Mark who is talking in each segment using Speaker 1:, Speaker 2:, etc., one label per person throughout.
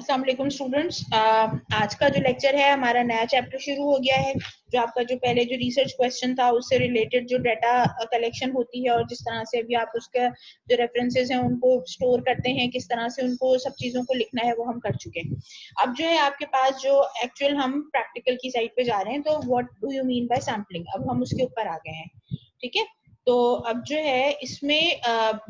Speaker 1: अस्सलाम वालेकुम स्टूडेंट्स। आज का जो लेक्चर है हमारा नया चैप्टर शुरू हो गया है। जो आपका जो पहले जो रिसर्च क्वेश्चन था उससे रिलेटेड जो डाटा कलेक्शन होती है और जिस तरह से अभी आप उसका जो रेफरेंसेस हैं उनको स्टोर करते हैं, किस तरह से उनको सब चीज़ों को लिखना है वो हम कर चुके हैं। अब जो है आपके पास जो एक्चुअल हम प्रैक्टिकल की साइड पे जा रहे हैं, तो what do you mean by sampling, अब हम उसके ऊपर आ गए हैं। ठीक है, तो अब जो है इसमें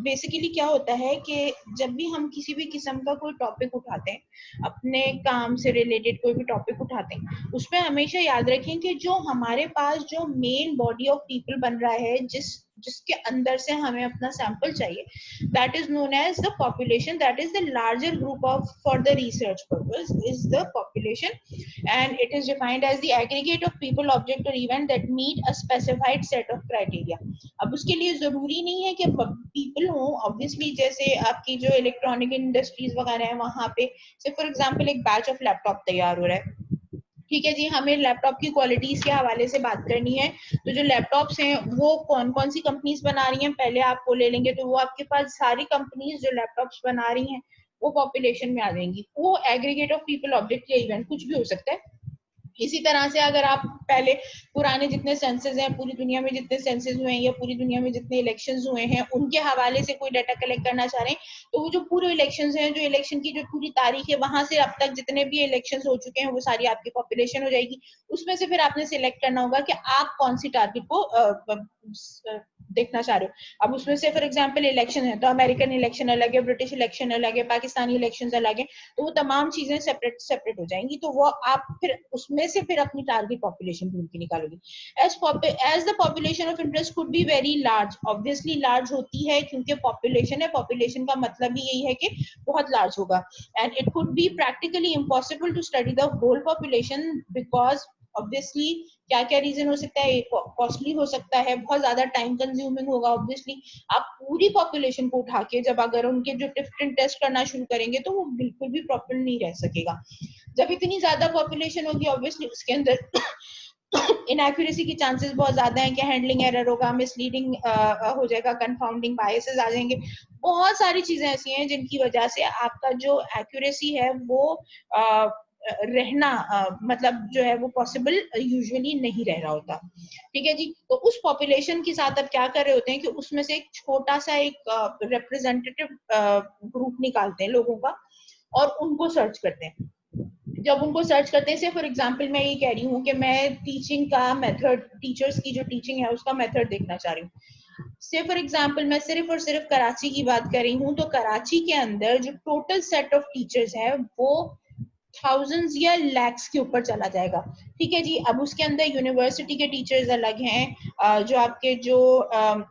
Speaker 1: बेसिकली क्या होता है कि जब भी हम किसी भी किस्म का कोई टॉपिक उठाते हैं, अपने काम से रिलेटेड कोई भी टॉपिक उठाते हैं, उसमें हमेशा याद रखें कि जो हमारे पास जो मेन बॉडी ऑफ पीपल बन रहा है, जिसके अंदर से हमें अपना सैंपल चाहिए, that is known as the population, that is the larger group of for the research purpose is the population, and it is defined as the aggregate of people, object or event that meet a specified set of criteria. अब उसके लिए जरूरी नहीं है कि people हो, obviously जैसे आपकी जो इलेक्ट्रॉनिक इंडस्ट्रीज वगैरह है वहां पे से फॉर एग्जांपल एक बैच ऑफ लैपटॉप तैयार हो रहा है। ठीक है जी, हमें लैपटॉप की क्वालिटीज के हवाले से बात करनी है, तो जो लैपटॉप्स हैं वो कौन कौन सी कंपनीज बना रही हैं पहले आपको ले लेंगे, तो वो आपके पास सारी कंपनीज जो लैपटॉप्स बना रही हैं वो पॉपुलेशन में आ जाएंगी। वो एग्रीगेट ऑफ पीपल, ऑब्जेक्ट या इवेंट कुछ भी हो सकता है। इसी तरह से अगर आप पहले पुराने जितने सेंसस हैं, पूरी दुनिया में जितने सेंसस हुए हैं या पूरी दुनिया में जितने इलेक्शंस हुए हैं उनके हवाले से कोई डाटा कलेक्ट करना चाह रहे हैं, तो वो जो पूरे इलेक्शंस हैं, जो इलेक्शन की जो पूरी तारीख है, वहां से अब तक जितने भी इलेक्शंस हो चुके हैं वो सारी आपकी पॉपुलेशन हो जाएगी। उसमें से फिर आपने सिलेक्ट करना होगा कि आप कौन सी टारगेट को देखना चाह रहे हो। अब उसमें से फॉर एग्जांपल इलेक्शन है तो अमेरिकन इलेक्शन अलग है, ब्रिटिश इलेक्शन अलग है, पाकिस्तानी इलेक्शन अलग है, तो वो तमाम चीजें सेपरेट सेपरेट हो जाएंगी। तो वो आप फिर उसमें से फिर अपनी टारगेट पॉपुलेशन ढूंढ के निकालोगे। As the population of interest could be very large, obviously large होती है क्योंकि पॉपुलेशन है, पॉपुलेशन का मतलब ही यही है कि बहुत लार्ज होगा। And it could be practically impossible to study the whole population because obviously क्या क्या रीजन हो सकता है, कॉस्टली हो सकता है, बहुत ज्यादा टाइम कंज्यूमिंग होगा। ऑब्वियसली आप पूरी पॉपुलेशन को उठा के जब अगर उनके जो डिफरेंट टेस्ट करना शुरू करेंगे तो वो बिल्कुल भी प्रॉपर नहीं रह सकेगा। जब इतनी ज्यादा पॉपुलेशन होगी ऑब्वियसली उसके अंदर इनएक्यूरेसी की चांसेस बहुत ज्यादा हैं कि हैंडलिंग एरर होगा, मिसलीडिंग हो जाएगा, कंफाउंडिंग बायसेस आ जाएंगे। बहुत सारी चीजें ऐसी हैं जिनकी वजह से आपका जो एक्यूरेसी है वो रहना मतलब जो है वो पॉसिबल यूजुअली नहीं रह रहा होता। ठीक है जी, तो उस पॉपुलेशन के साथ अब क्या कर रहे होते हैं कि उसमें से एक छोटा सा एक रिप्रेजेंटेटिव ग्रुप निकालते हैं लोगों का और उनको सर्च करते हैं। जब उनको सर्च करते हैं, से फॉर एग्जांपल मैं ये कह रही हूँ कि मैं टीचिंग का मेथड, टीचर्स की जो टीचिंग है उसका मेथड देखना चाह रही हूँ। से फॉर एग्जांपल मैं सिर्फ और सिर्फ कराची की बात कर रही हूँ, तो कराची के अंदर जो टोटल सेट ऑफ टीचर्स है वो थाउजेंड्स या लैक्स के ऊपर चला जाएगा। ठीक है जी, अब उसके अंदर यूनिवर्सिटी के टीचर्स अलग हैं, जो आपके जो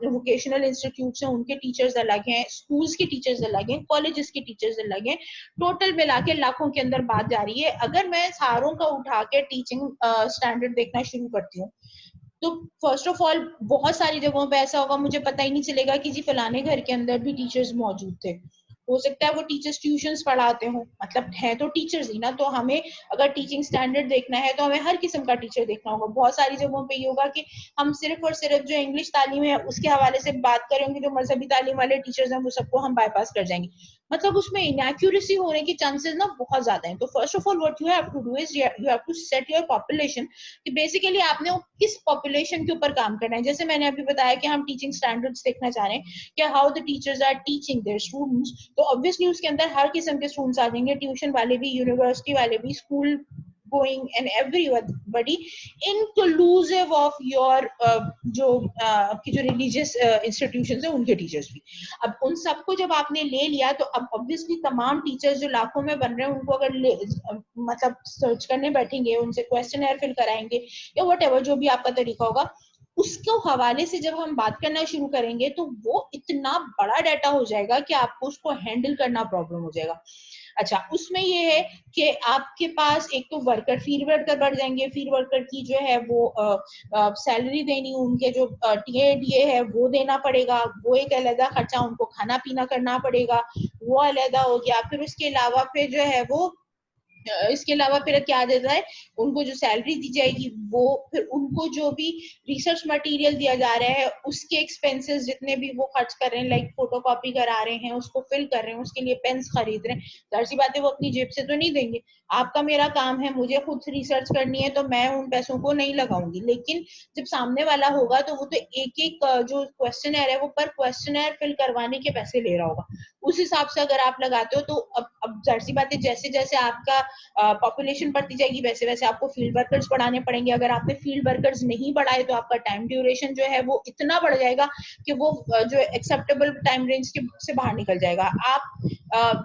Speaker 1: वोकेशनल इंस्टीट्यूट्स हैं उनके टीचर्स अलग हैं, स्कूल्स के टीचर्स अलग हैं, कॉलेजेस के टीचर्स अलग हैं। टोटल मिला के लाखों के अंदर बात जा रही है। अगर मैं सारों का उठा के टीचिंग स्टैंडर्ड देखना शुरू करती हूँ तो फर्स्ट ऑफ ऑल बहुत सारी जगहों पे ऐसा होगा मुझे पता ही नहीं चलेगा कि जी फलाने घर के अंदर भी टीचर्स मौजूद थे। हो सकता है वो टीचर्स ट्यूशंस पढ़ाते हो, मतलब है तो टीचर्स ही ना। तो हमें अगर टीचिंग स्टैंडर्ड देखना है तो हमें हर किस्म का टीचर देखना होगा। बहुत सारी जगहों पे ये होगा कि हम सिर्फ और सिर्फ जो इंग्लिश तालीम है उसके हवाले से बात करेंगे, जो मजहबी तालीम वाले टीचर्स हैं वो सबको हम बाईपास कर जाएंगे। मतलब उसमें इनएक्यूरेसी होने के चांसेस ना बहुत ज्यादा हैं। तो first of all what you have to do is you have to set your population कि बेसिकली आपने किस पॉपुलेशन के ऊपर काम करना है। जैसे मैंने अभी बताया कि हम टीचिंग स्टैंडर्ड्स देखना चाह रहे हैं कि how the teachers are teaching their students, तो ऑब्वियसली उसके अंदर हर किस्म के स्टूडेंट्स आ जाएंगे, ट्यूशन वाले भी, यूनिवर्सिटी वाले भी, school going and everybody inclusive of your जो आपकी जो रिलीजियस इंस्टीट्यूशंस है उनके टीचर्स भी। अब उन सबको जब आपने ले लिया तो अब ऑब्वियसली तमाम टीचर्स जो लाखों में बन रहे हैं उनको अगर मतलब सर्च करने बैठेंगे, उनसे क्वेश्चन एयर फिल कराएंगे या वट एवर जो भी आपका तरीका होगा, उसको हवाले से जब हम बात करना शुरू करेंगे तो वो इतना बड़ा डाटा हो जाएगा कि आपको उसको हैंडल करना प्रॉब्लम हो जाएगा। अच्छा, उसमें ये है कि आपके पास एक तो वर्कर, फील्ड वर्कर बढ़ जाएंगे। फील्ड वर्कर की जो है वो सैलरी देनी, उनके जो टीए है वो देना पड़ेगा, वो एक अलग खर्चा, उनको खाना पीना करना पड़ेगा, वो अलग हो गया। फिर उसके अलावा फिर जो है वो इसके अलावा फिर क्या देता है, उनको जो सैलरी दी जाएगी वो, फिर उनको जो भी रिसर्च मटेरियल दिया जा रहा है उसके एक्सपेंसेस जितने भी वो खर्च कर रहे हैं, लाइक फोटोकॉपी करा रहे हैं, उसको फिल कर रहे हैं, उसके लिए पेन्स खरीद रहे हैं, जाहिर सी बात है वो अपनी जेब से तो नहीं देंगे। आपका मेरा काम है, मुझे खुद रिसर्च करनी है तो मैं उन पैसों को नहीं लगाऊंगी, लेकिन जब सामने वाला होगा तो वो तो एक एक जो क्वेश्चन है वो पर क्वेश्चन फिल करवाने के पैसे ले रहा होगा। उस हिसाब से अगर आप लगाते हो तो अब जाहिर सी बात है जैसे जैसे आपका पॉपुलेशन बढ़ती जाएगी वैसे वैसे आपको फील्ड वर्कर्स बढ़ाने पड़ेंगे। अगर आपने फील्ड वर्कर्स नहीं बढ़ाए तो आपका टाइम ड्यूरेशन जो है वो इतना बढ़ जाएगा कि वो जो एक्सेप्टेबल टाइम रेंज से बाहर निकल जाएगा। आप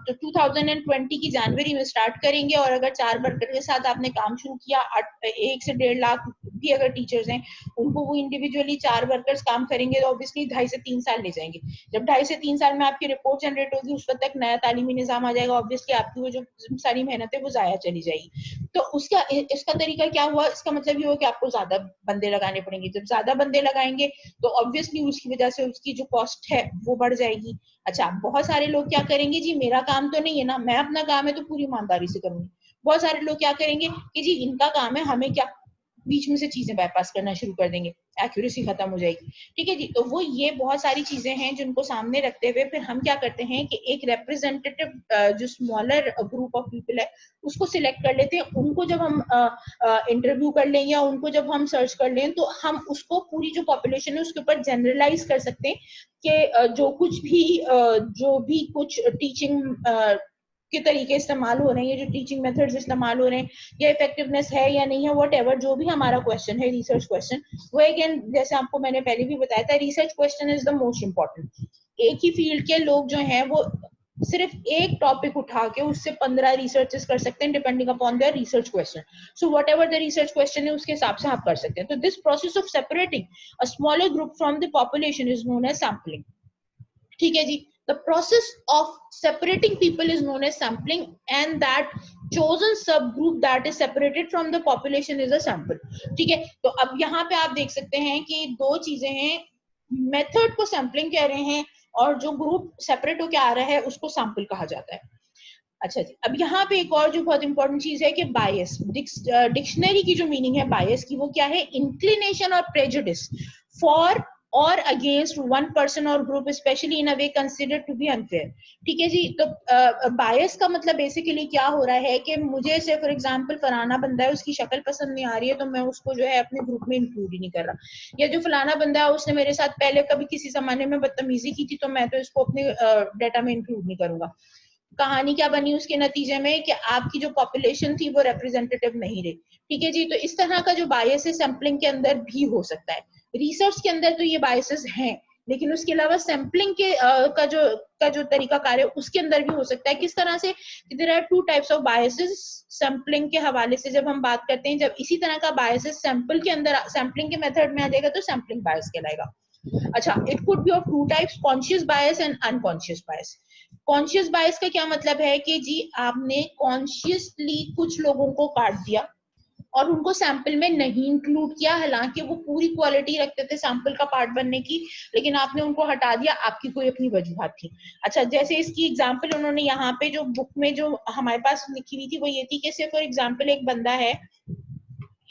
Speaker 1: तो 2020 की जनवरी में स्टार्ट करेंगे और अगर 4 वर्कर के साथ आपने काम शुरू किया, 1 से 1.5 लाख भी अगर टीचर्स हैं उनको वो इंडिविजुअली 4 वर्कर्स काम करेंगे तो ऑब्वियसली 2.5 से 3 साल ले जाएंगे। जब 2.5 से 3 साल में आपकी रिपोर्ट जनरेट होगी उस वक्त तक नया तालीमी निजाम आ जाएगा, ऑब्वियसली आपकी वो जो सारी मेहनत है वो जाया चली जाएगी। तो उसका इसका तरीका क्या हुआ, इसका मतलब ये हुआ कि आपको ज्यादा बंदे लगाने पड़ेंगे। जब ज्यादा बंदे लगाएंगे तो ऑब्वियसली उसकी वजह से उसकी जो कॉस्ट है वो बढ़ जाएगी। अच्छा, बहुत सारे लोग क्या करेंगे, जी मेरा काम तो नहीं है ना, मैं अपना काम है तो पूरी ईमानदारी से करूंगी। बहुत सारे लोग क्या करेंगे कि जी इनका काम है, हमें क्या, बीच में से चीजें बाईपास करना शुरू कर देंगे, एक्यूरेसी खत्म हो जाएगी। ठीक है जी, तो वो ये बहुत सारी चीजें हैं जिनको सामने रखते हुए फिर हम क्या करते हैं कि एक रिप्रेजेंटेटिव जो स्मॉलर ग्रुप ऑफ पीपल है उसको सिलेक्ट कर लेते हैं। उनको जब हम इंटरव्यू कर लें या उनको जब हम सर्च कर लें तो हम उसको पूरी जो पॉपुलेशन है उसके ऊपर जनरलाइज कर सकते हैं कि जो भी कुछ टीचिंग के तरीके इस्तेमाल हो रहे हैं, ये जो टीचिंग मेथड्स इस्तेमाल हो रहे हैं, या इफेक्टिवनेस है या नहीं है, वट एवर जो भी हमारा क्वेश्चन है रिसर्च क्वेश्चन, वो अगेन जैसे आपको मैंने पहले भी बताया था, research question is the most important. एक ही फील्ड के लोग जो हैं वो सिर्फ एक टॉपिक उठा के उससे 15 रिसर्चेस कर सकते हैं depending upon their research question. So whatever the research question है उसके हिसाब से आप कर सकते हैं। तो this process of separating a smaller group from the population is known as sampling. ठीक है जी, the process of separating people is known as sampling, and that chosen subgroup that is separated from the population is a sample। ठीक है, तो अब यहाँ पे आप देख सकते हैं कि दो चीजें हैं, मेथड को सैम्पलिंग कह रहे हैं और जो ग्रुप सेपरेट होकर आ रहा है उसको सैंपल कहा जाता है। अच्छा जी, अब यहाँ पे एक और जो बहुत इंपॉर्टेंट चीज है कि बायस, डिक्शनरी की जो मीनिंग है बायस की वो क्या है, इंक्लिनेशन और प्रेजुडिस फॉर और अगेंस्ट वन पर्सन और group specially in a way considered to be unfair. ठीक है जी, तो बायस का मतलब बेसिकली क्या हो रहा है कि मुझे से फॉर एग्जांपल फलाना बंदा है उसकी शक्ल पसंद नहीं आ रही है तो मैं उसको जो है अपने ग्रुप में इंक्लूड ही नहीं कर रहा, या जो फलाना बंदा है उसने मेरे साथ पहले कभी किसी जमाने में बदतमीजी की थी तो मैं तो इसको अपने डाटा में इंक्लूड नहीं करूंगा। कहानी क्या बनी उसके नतीजे में कि आपकी जो पॉपुलेशन थी वो रिप्रेजेंटेटिव नहीं रही। ठीक है जी, तो इस तरह का जो बायस है सैम्पलिंग के अंदर भी हो सकता है। रिसर्च के अंदर तो ये बायसेस हैं, लेकिन उसके अलावा सैम्पलिंग के का जो तरीका कार्य उसके अंदर भी हो सकता है। किस तरह से, there are two types of biases sampling के हवाले से जब हम बात करते हैं, जब इसी तरह का बायसेस सैंपल के अंदर सैम्पलिंग के मेथड में आ जाएगा तो सैम्पलिंग बायस कहलाएगा। अच्छा, it could be of two types, conscious bias and unconscious bias. Conscious bias का क्या मतलब है कि जी आपने कॉन्शियसली कुछ लोगों को काट दिया और उनको सैंपल में नहीं इंक्लूड किया, हालांकि वो पूरी क्वालिटी रखते थे सैंपल का पार्ट बनने की, लेकिन आपने उनको हटा दिया, आपकी कोई अपनी वजूहत थी। अच्छा, जैसे इसकी एग्जांपल उन्होंने यहाँ पे जो बुक में जो हमारे पास लिखी हुई थी वो ये थी कि से फॉर एग्जांपल एक बंदा है,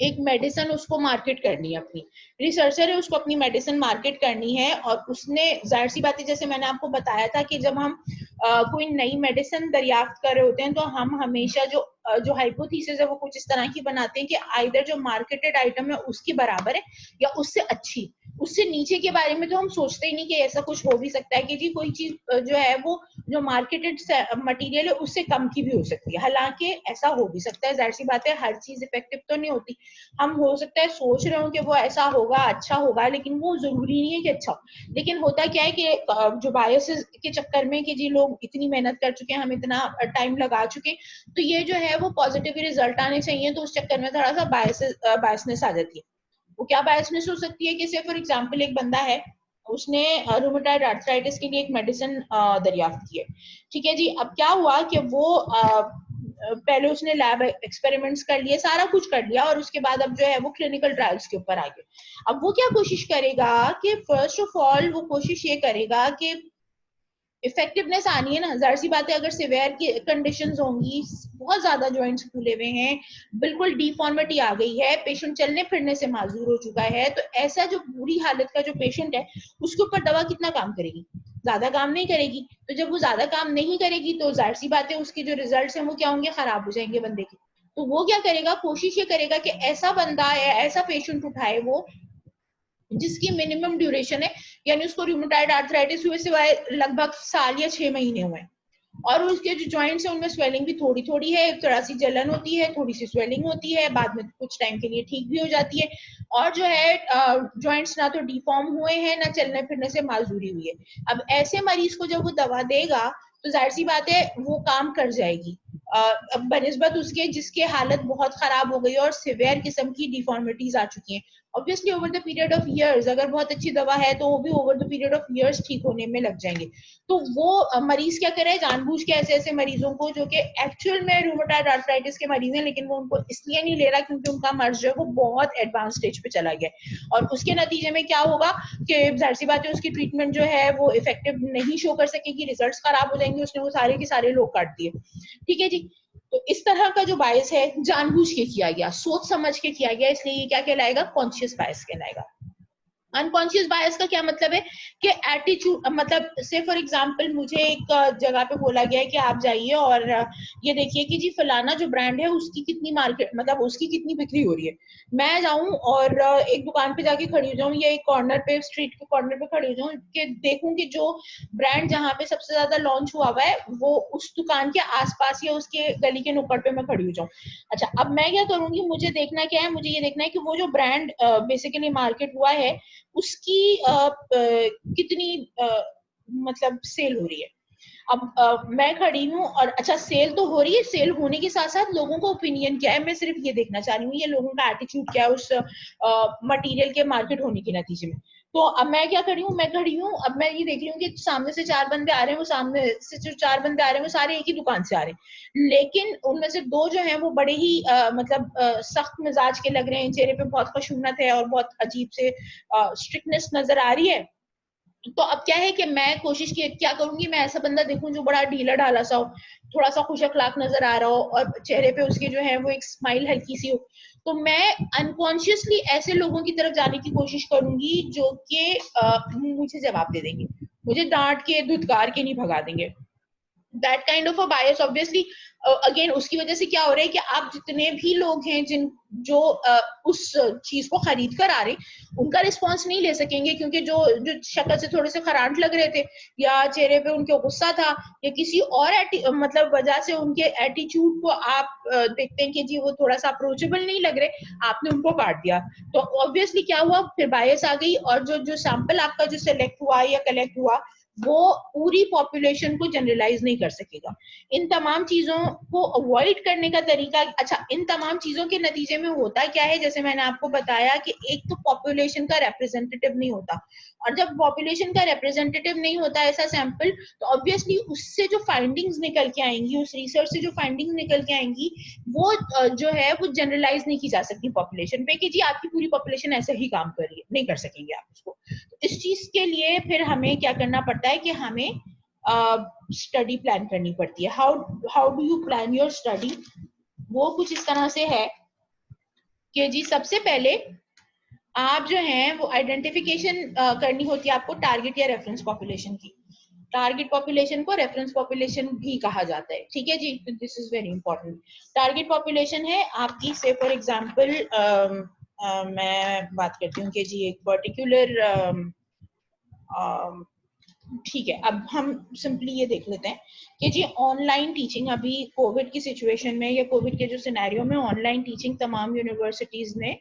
Speaker 1: एक मेडिसिन उसको मार्केट करनी है, अपनी रिसर्चर है उसको अपनी मेडिसिन मार्केट करनी है, और उसने जाहिर सी बात है जैसे मैंने आपको बताया था कि जब हम कोई नई मेडिसिन दरियाफ्त कर रहे होते हैं तो हम हमेशा जो हाइपोथेसिस है वो कुछ इस तरह की बनाते हैं कि आइदर जो मार्केटेड आइटम है उसकी बराबर है या उससे अच्छी, उससे नीचे के बारे में तो हम सोचते ही नहीं कि ऐसा कुछ हो भी सकता है कि जी कोई चीज जो है वो जो मार्केटेड मटेरियल है उससे कम की भी हो सकती है। हालांकि ऐसा हो भी सकता है, जाहिर सी बात है हर चीज इफेक्टिव तो नहीं होती, हम हो सकता है सोच रहे हो कि वो ऐसा होगा अच्छा होगा, लेकिन वो जरूरी नहीं है कि अच्छा हो। लेकिन होता क्या है कि जो बायसेस के चक्कर में कि जी लोग इतनी मेहनत कर चुके हैं, हम इतना टाइम लगा चुके हैं, तो ये जो है वो पॉजिटिव रिजल्ट आने चाहिए, तो उस चक्कर में थोड़ा सा बायसनेस आ जाती है। वो क्या बायसनेस हो सकती है कि से फॉर एग्जांपल एक बंदा है, उसने रूमेटॉइड आर्थराइटिस के लिए एक मेडिसिन दरियाफ्त की है। ठीक है जी, अब क्या हुआ कि वो पहले उसने लैब एक्सपेरिमेंट्स कर लिए, सारा कुछ कर लिया, और उसके बाद अब जो है वो क्लिनिकल ट्रायल्स के ऊपर आ गए। अब वो क्या कोशिश करेगा कि फर्स्ट ऑफ ऑल वो कोशिश ये करेगा कि इफेक्टिवनेस आनी है ना, जाहिर सी बात है। अगर सिवियर की कंडीशंस होंगी, बहुत ज्यादा जॉइंट्स फूले हुए हैं, बिल्कुल डिफॉर्मिटी आ गई है, पेशेंट चलने फिरने से माजूर हो चुका है, तो ऐसा जो बुरी हालत का जो पेशेंट है उसके ऊपर दवा कितना काम करेगी? ज्यादा काम नहीं करेगी। तो जब वो ज्यादा काम नहीं करेगी तो जाहिर सी बात है उसके जो रिजल्ट हैं वो क्या होंगे? खराब हो जाएंगे बंदे के। तो वो क्या करेगा? कोशिश ये करेगा कि ऐसा बंदा या ऐसा पेशेंट उठाए वो जिसकी मिनिमम ड्यूरेशन है, यानी उसको रूमेटॉइड आर्थराइटिस हुए सिवाय लगभग साल या 6 महीने हुए, और उसके जो जॉइंट्स है उनमें स्वेलिंग भी थोड़ी थोड़ी है, थोड़ा सी जलन होती है, थोड़ी सी स्वेलिंग होती है, बाद में कुछ टाइम के लिए ठीक भी हो जाती है, और जो है जॉइंट्स ना तो डिफॉर्म हुए हैं ना चलने फिरने से माजूरी हुई है। अब ऐसे मरीज को जब वो दवा देगा तो जाहिर सी बात है वो काम कर जाएगी बनिस्बत उसके जिसके हालत बहुत खराब हो गई और सिवियर किस्म की डिफॉर्मिटीज आ चुकी हैं। Obviously over the period of years अगर बहुत अच्छी दवा है तो वो भी over the period of years ठीक होने में लग जाएंगे। तो वो मरीज क्या करे? जानबूझ के ऐसे ऐसे मरीजों को जो कि एक्चुअल में रूमेटॉइड आर्थराइटिस के मरीज हैं, लेकिन वो उनको इसलिए नहीं ले रहा क्योंकि उनका मर्ज जो है वो बहुत एडवांस स्टेज पे चला गया, और उसके नतीजे में क्या होगा कि जाहिर सी बात है उसकी ट्रीटमेंट जो है वो इफेक्टिव नहीं शो कर सकेगी, रिजल्ट्स खराब हो जाएंगे, उसने वो सारे के सारे लोग काट दिए। ठीक है जी। तो इस तरह का जो बायस है जानबूझ के किया गया, सोच समझ के किया गया, इसलिए ये क्या कहलाएगा? कॉन्शियस बायस कहलाएगा। अनकॉन्शियस बायस का क्या मतलब है कि एटीट्यूड, मतलब से फॉर एग्जांपल मुझे एक जगह पे बोला गया है कि आप जाइए और ये देखिए कि जी फलाना जो ब्रांड है उसकी कितनी मार्केट, मतलब उसकी कितनी बिक्री हो रही है। मैं जाऊं और एक दुकान पे जाके खड़ी हो जाऊं या एक कॉर्नर पे, स्ट्रीट के कॉर्नर पे खड़ी हो जाऊं कि देखूं कि जो ब्रांड जहां पे सबसे ज्यादा लॉन्च हुआ हुआ है वो उस दुकान के आसपास या उसके गली के नुक्कड़ पे मैं खड़ी हो जाऊं। अच्छा, अब मैं क्या करूंगी? मुझे देखना क्या है? मुझे ये देखना है कि वो जो ब्रांड बेसिकली मार्केट हुआ है उसकी कितनी मतलब सेल हो रही है। अब मैं खड़ी हूँ और अच्छा सेल तो हो रही है, सेल होने के साथ साथ लोगों का ओपिनियन क्या है मैं सिर्फ ये देखना चाह रही हूँ, ये लोगों का एटीट्यूड क्या है उस मटेरियल के मार्केट होने के नतीजे में। तो अब मैं क्या खड़ी हूँ? मैं खड़ी हूँ, अब मैं ये देख रही हूँ कि सामने से 4 बंदे आ रहे हैं, वो सामने से जो 4 बंदे आ रहे हैं वो सारे एक ही दुकान से आ रहे हैं, लेकिन उनमें से 2 जो हैं वो बड़े ही मतलब सख्त मिजाज के लग रहे हैं, चेहरे पे बहुत खुशूनत है और बहुत अजीब से स्ट्रिक्टनेस नजर आ रही है। तो अब क्या है कि मैं कोशिश की क्या करूंगी? मैं ऐसा बंदा देखूं जो बड़ा ढीला ढाला सा हो, थोड़ा सा खुश अखलाक नजर आ रहा हो और चेहरे पे उसके जो है वो एक स्माइल हल्की सी हो, तो मैं अनकॉन्शियसली ऐसे लोगों की तरफ जाने की कोशिश करूंगी जो कि मुझे जवाब दे देंगे, मुझे डांट के धुतकार के नहीं भगा देंगे। That kind of a bias obviously again उसकी वजह से क्या हो रहा है कि आप जितने भी लोग हैं जिन जो उस चीज को खरीद कर आ रहे हैं उनका रिस्पॉन्स नहीं ले सकेंगे, क्योंकि जो जो शक्ल से थोड़े से खरांट लग रहे थे या चेहरे पे उनके गुस्सा था या किसी और मतलब वजह से उनके एटीट्यूड को आप देखते हैं कि जी वो थोड़ा सा अप्रोचेबल नहीं लग रहे, आपने उनको काट दिया। तो ऑब्वियसली क्या हुआ? फिर बायस आ गई, और जो जो सैंपल आपका जो सिलेक्ट हुआ या कलेक्ट हुआ वो पूरी पॉपुलेशन को जनरलाइज नहीं कर सकेगा। इन तमाम चीजों को अवॉइड करने का तरीका, अच्छा इन तमाम चीजों के नतीजे में होता क्या है, जैसे मैंने आपको बताया कि एक तो पॉपुलेशन का रिप्रेजेंटेटिव नहीं होता, और जब पॉपुलेशन का रिप्रेजेंटेटिव नहीं होता ऐसा सैंपल, तो ऑब्वियसली उससे जो फाइंडिंग्स निकल के आएंगी, उस रिसर्च से जो फाइंडिंग्स निकल के आएंगी वो जो है वो जनरलाइज नहीं की जा सकती पॉपुलेशन पे कि जी आपकी पूरी पॉपुलेशन ऐसे ही काम कर रही है, नहीं कर सकेंगे आप उसको। इस चीज के लिए फिर हमें क्या करना पड़ता है कि हमें स्टडी प्लान करनी पड़ती है। How how do you plan your study? वो कुछ इस तरह से है कि जी सबसे पहले आप जो हैं वो आइडेंटिफिकेशन करनी होती है आपको टारगेट या रेफरेंस पॉपुलेशन की। टारगेट पॉपुलेशन को रेफरेंस पॉपुलेशन भी कहा जाता है, ठीक है जी। This is very important. Target population है आपकी, से फॉर एग्जांपल मैं बात करती हूँ कि जी एक पर्टिकुलर ठीक है, अब हम सिंपली ये देख लेते हैं कि जी ऑनलाइन टीचिंग अभी कोविड की सिचुएशन में या कोविड के जो सिनेरियो में ऑनलाइन टीचिंग तमाम यूनिवर्सिटीज ने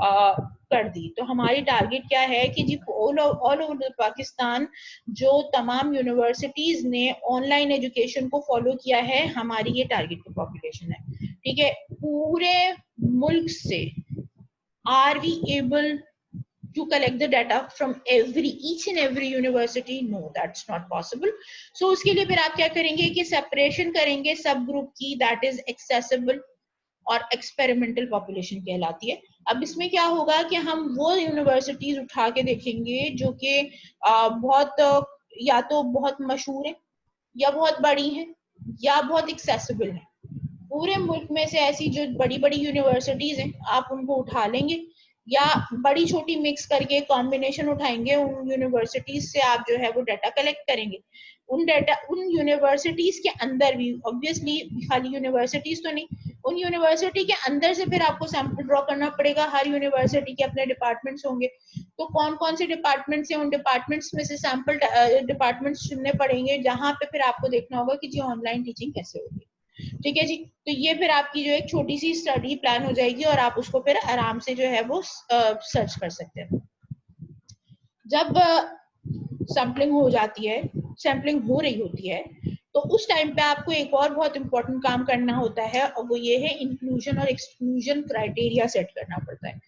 Speaker 1: कर दी। तो हमारी टारगेट क्या है कि जी ऑल ओवर पाकिस्तान जो तमाम यूनिवर्सिटीज ने ऑनलाइन एजुकेशन को फॉलो किया है, हमारी ये टारगेट पॉपुलेशन है। ठीक है, पूरे मुल्क से are we able to collect the data from each and every university? No, that's not possible. So उसके लिए फिर आप क्या करेंगे कि सेपरेशन करेंगे सब ग्रुप की, दैट इज एक्सेसिबल और एक्सपेरिमेंटल पॉपुलेशन कहलाती है। अब इसमें क्या होगा कि हम वो यूनिवर्सिटीज उठा के देखेंगे जो कि बहुत या तो बहुत मशहूर है या बहुत बड़ी हैं या बहुत एक्सेसिबल हैं। पूरे मुल्क में से ऐसी जो बड़ी बड़ी यूनिवर्सिटीज हैं आप उनको उठा लेंगे या बड़ी छोटी मिक्स करके कॉम्बिनेशन उठाएंगे, उन यूनिवर्सिटीज से आप जो है वो डाटा कलेक्ट करेंगे। उन यूनिवर्सिटीज के अंदर भी ऑब्वियसली खाली यूनिवर्सिटीज तो नहीं, उन यूनिवर्सिटी के अंदर से फिर आपको सैंपल ड्रॉ करना पड़ेगा। हर यूनिवर्सिटी के अपने डिपार्टमेंट्स होंगे, तो कौन कौन से डिपार्टमेंट्स हैं, उन डिपार्टमेंट्स में से सैंपल डिपार्टमेंट्स चुनने पड़ेंगे, जहां पे फिर आपको देखना होगा कि जी ऑनलाइन टीचिंग कैसे होगी। ठीक है जी, तो ये फिर आपकी जो एक छोटी सी स्टडी प्लान हो जाएगी और आप उसको फिर आराम से जो है वो सर्च कर सकते हैं। जब सैम्पलिंग हो जाती है, सैम्पलिंग हो रही होती है, तो उस टाइम पे आपको एक और बहुत इंपॉर्टेंट काम करना होता है और वो ये है इंक्लूजन और एक्सक्लूजन क्राइटेरिया सेट करना पड़ता है।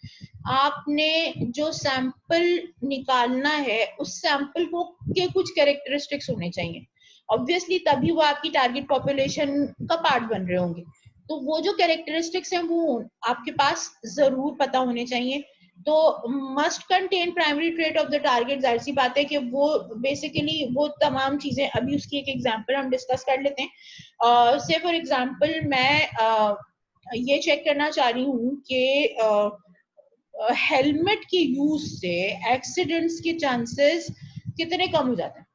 Speaker 1: आपने जो सैंपल निकालना है उस सैंपल को के कुछ कैरेक्टरिस्टिक्स होने चाहिए, ऑब्वियसली तभी वो आपकी टारगेट पॉपुलेशन का पार्ट बन रहे होंगे। तो वो जो कैरेक्टरिस्टिक्स हैं वो आपके पास जरूर पता होने चाहिए। तो must contain primary trait of the target, जाहिर सी बात है कि वो बेसिकली वो तमाम चीजें, अभी उसकी एक एग्जांपल हम डिस्कस कर लेते हैं। से फॉर एग्जांपल मैं ये चेक करना चाह रही हूँ कि हेलमेट के यूज से एक्सीडेंट्स के चांसेस कितने कम हो जाते हैं।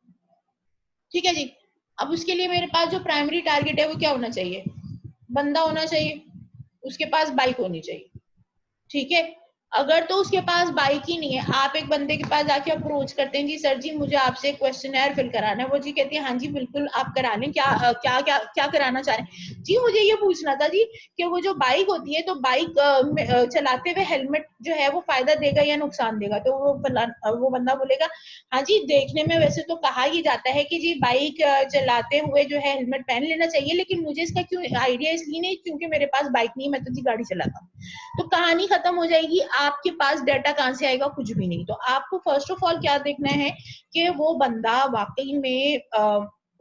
Speaker 1: ठीक है जी, अब उसके लिए मेरे पास जो प्राइमरी टारगेट है वो क्या होना चाहिए, बंदा होना चाहिए, उसके पास बाइक होनी चाहिए। ठीक है, अगर तो उसके पास बाइक ही नहीं है, आप एक बंदे के पास जाके अप्रोच करते हैं, जी सर जी मुझे आपसे क्वेश्चनर फिल कराना है, वो जी कहती है हाँ जी बिल्कुल आप करा लें, क्या कराना चाह रहे हैं जी, मुझे ये पूछना था जी कि वो जो बाइक होती है, तो बाइक चलाते हुए हेलमेट जो है वो फायदा देगा या नुकसान देगा, तो वो बंदा बोलेगा हाँ जी देखने में वैसे तो कहा ही जाता है कि जी बाइक चलाते हुए जो है हेलमेट पहन लेना चाहिए, लेकिन मुझे इसका क्यों आइडिया इसलिए नहीं क्योंकि मेरे पास बाइक नहीं, मैं तो जी गाड़ी चलाता हूँ। तो कहानी खत्म हो जाएगी, आपके पास डाटा कहां से आएगा, कुछ भी नहीं। तो आपको फर्स्ट ऑफ ऑल क्या देखना है कि वो बंदा वाकई में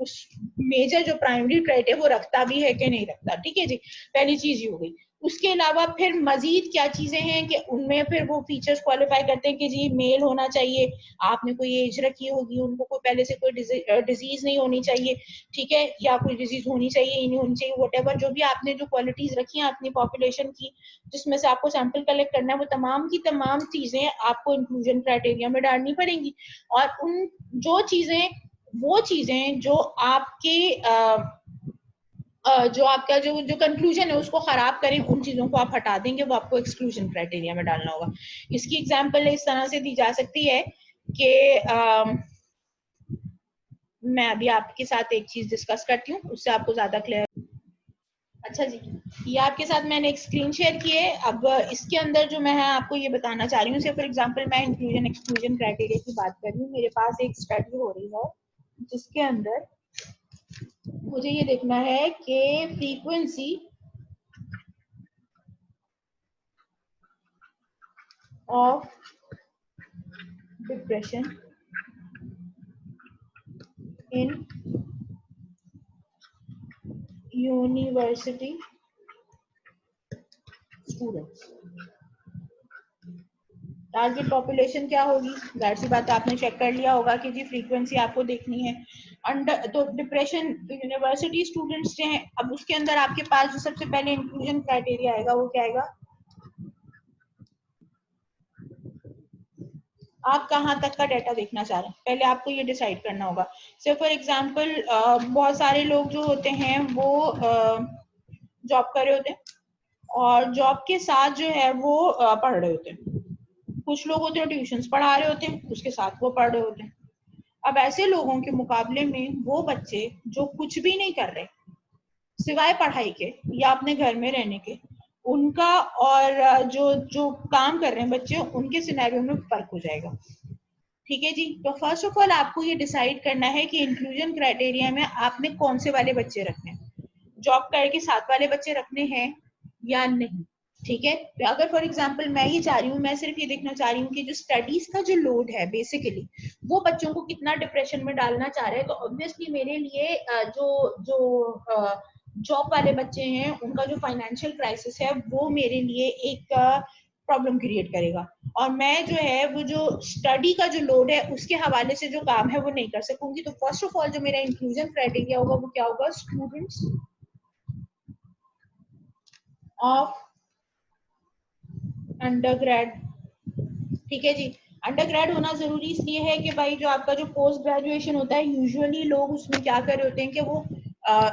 Speaker 1: उस मेजर जो प्राइमरी ट्रेट है वो रखता भी है कि नहीं रखता। ठीक है जी, पहली चीज ये हो गई। उसके अलावा फिर मजीद क्या चीजें हैं कि उनमें फिर वो फीचर्स क्वालिफाई करते हैं कि जी मेल होना चाहिए, आपने कोई एज रखी होगी, उनको कोई पहले से कोई डिजीज नहीं होनी चाहिए, ठीक है, या कोई डिजीज होनी चाहिए ही नहीं होनी चाहिए, वट जो भी आपने जो क्वालिटीज रखी हैं अपनी पॉपुलेशन की जिसमें से आपको सैंपल कलेक्ट करना है, वो तमाम की तमाम चीजें आपको इंक्लूजन क्राइटेरिया में डालनी पड़ेंगी। और उन जो चीजें वो चीजें जो आपके जो आपका जो कंक्लूजन है उसको खराब करें, उन चीजों को आप हटा देंगे, वो आपको एक्सक्लूजन क्राइटेरिया में डालना होगा। इसकी एग्जांपल इस तरह से दी जा सकती है कि मैं अभी आपके साथ एक चीज डिस्कस करती हूँ, उससे आपको ज्यादा क्लियर। अच्छा जी, ये आपके साथ मैंने एक स्क्रीन शेयर की है। अब इसके अंदर जो मैं आपको ये बताना चाह रही हूँ, फॉर एग्जांपल मैं इंक्लूजन एक्सक्लूजन क्राइटेरिया की बात कर रही हूँ, मेरे पास एक स्टडी हो रही है जिसके अंदर मुझे ये देखना है कि frequency of depression in university students. Target population क्या होगी, जाहिर सी बात आपने चेक कर लिया होगा कि जी फ्रीक्वेंसी आपको देखनी है अंडर, तो डिप्रेशन यूनिवर्सिटी स्टूडेंट्स जो हैं, अब उसके अंदर आपके पास जो सबसे पहले इंक्लूजन क्राइटेरिया आएगा वो क्या आएगा, आप कहाँ तक का डाटा देखना चाह रहे हैं, पहले आपको ये डिसाइड करना होगा। से फॉर एग्जांपल बहुत सारे लोग जो होते हैं वो जॉब कर रहे होते हैं और जॉब के साथ जो है वो पढ़ रहे होते हैं, कुछ लोग होते हैं ट्यूशंस पढ़ा रहे होते हैं उसके साथ वो पढ़ रहे होते हैं। अब ऐसे लोगों के मुकाबले में वो बच्चे जो कुछ भी नहीं कर रहे सिवाय पढ़ाई के या अपने घर में रहने के, उनका और जो जो काम कर रहे हैं बच्चे, उनके सिनेरियो में फर्क हो जाएगा। ठीक है जी, तो फर्स्ट ऑफ ऑल आपको ये डिसाइड करना है कि इंक्लूजन क्राइटेरिया में आपने कौन से वाले बच्चे रखने हैं, जॉब करके साथ वाले बच्चे रखने हैं या नहीं। ठीक है, तो अगर फॉर एग्जांपल मैं ये चाह रही हूँ, मैं सिर्फ ये देखना चाह रही हूँ कि जो स्टडीज का जो लोड है बेसिकली वो बच्चों को कितना डिप्रेशन में डालना चाह रहे हैं, तो ऑब्वियसली मेरे लिए जो जो जॉब वाले बच्चे हैं उनका जो फाइनेंशियल क्राइसिस है वो मेरे लिए एक प्रॉब्लम क्रिएट करेगा। और मैं जो है वो जो स्टडी का जो लोड है उसके हवाले से जो काम है वो नहीं कर सकूंगी। तो फर्स्ट ऑफ ऑल जो मेरा इंक्लूजन क्राइटेरिया होगा वो क्या होगा, स्टूडेंट्स ऑफ अंडरग्रेड। ठीक है जी, अंडरग्रेड होना जरूरी इसलिए है कि भाई जो आपका जो पोस्ट ग्रेजुएशन होता है यूजुअली लोग उसमें क्या कर रहे होते हैं कि वो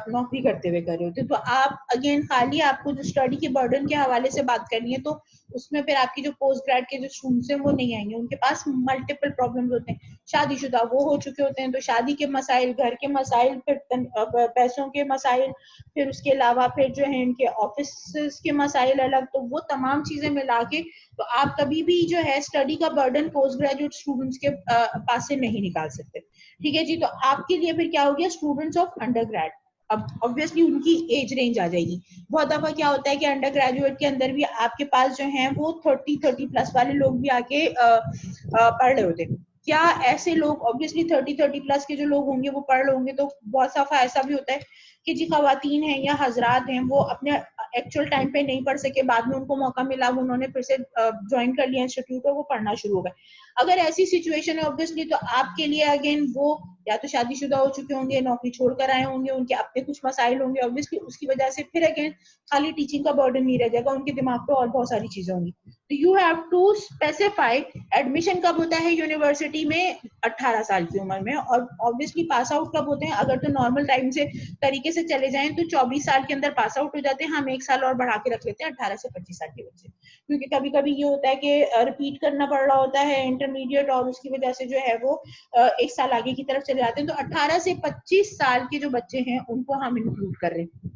Speaker 1: नौकरी करते हुए कर रहे होते हैं। तो आप अगेन खाली आपको जो स्टडी के बर्डन के हवाले से बात करनी है तो उसमें फिर आपकी जो पोस्ट ग्रेड के जो स्टूडेंट्स हैं वो नहीं आएंगे, उनके पास मल्टीपल प्रॉब्लम्स होते हैं। शादीशुदा वो हो चुके होते हैं तो शादी के मसाइल, घर के मसाइल, फिर पैसों के मसाइल, फिर उसके अलावा फिर जो है इनके ऑफिस के मसाइल अलग, तो वो तमाम चीजें मिला के तो आप कभी भी जो है स्टडी का बर्डन पोस्ट ग्रेजुएट स्टूडेंट्स के पास से नहीं निकाल सकते। ठीक है जी, तो आपके लिए फिर क्या हो गया, स्टूडेंट्स ऑफ अंडरग्रेड। अब ऑब्वियसली उनकी एज रेंज आ जाएगी। बहुत दफा क्या होता है कि अंडर ग्रेजुएट के अंदर भी आपके पास जो है वो 30 प्लस वाले लोग भी आके पढ़ रहे होते हैं। क्या ऐसे लोग ऑब्वियसली 30 प्लस के जो लोग होंगे वो पढ़ रहे होंगे, तो बहुत दफा ऐसा भी होता है कि जी खवातीन हैं या हजरात हैं वो अपने एक्चुअल टाइम पे नहीं पढ़ सके, बाद में उनको मौका मिला, उन्होंने फिर से ज्वाइन कर लिया इंस्टीट्यूट और वो पढ़ना शुरू हो गए। अगर ऐसी सिचुएशन है ऑब्वियसली तो आपके लिए अगेन वो या तो शादीशुदा हो चुके होंगे, नौकरी छोड़कर आए होंगे, उनके अपने कुछ मसाइल होंगे ऑब्वियसली, उसकी वजह से फिर अगेन खाली टीचिंग का बर्डन नहीं रह जाएगा, उनके दिमाग पे और बहुत सारी चीजें होंगी। तो you have to specify admission कब होता है यूनिवर्सिटी में, 18 साल की उम्र में, और ऑब्वियसली पास आउट कब होते हैं, अगर तो नॉर्मल टाइम से तरीके से चले जाएं तो 24 साल के अंदर पास आउट हो जाते हैं। हम 1 साल और बढ़ा के रख लेते हैं 18 से 25 साल के बच्चे, क्योंकि कभी कभी ये होता है कि रिपीट करना पड़ रहा होता है इंटरमीडिएट और उसकी वजह से जो है वो 1 साल आगे की तरफ चले जाते हैं। तो 18 से 25 साल के जो बच्चे हैं उनको हम इंक्लूड कर रहे हैं।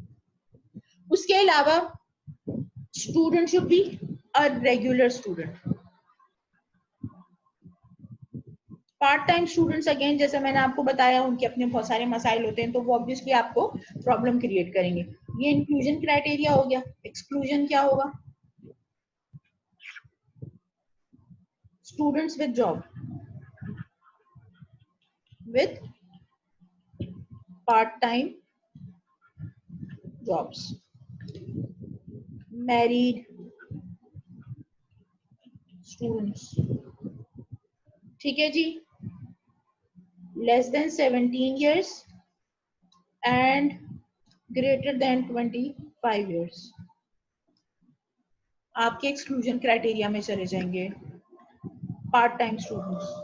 Speaker 1: उसके अलावा student should be a regular student. Part time students again जैसे मैंने आपको बताया उनके अपने बहुत सारे मसाइल होते हैं तो वो ऑब्वियसली आपको प्रॉब्लम क्रिएट करेंगे। ये इंक्लूजन क्राइटेरिया हो गया। एक्सक्लूजन क्या होगा, students with job, with part time jobs, married students. ठीक है जी, less than 17 years and greater than 25 years आपके एक्सक्लूजन क्राइटेरिया में चले जाएंगे। पार्ट टाइम स्टूडेंट्स,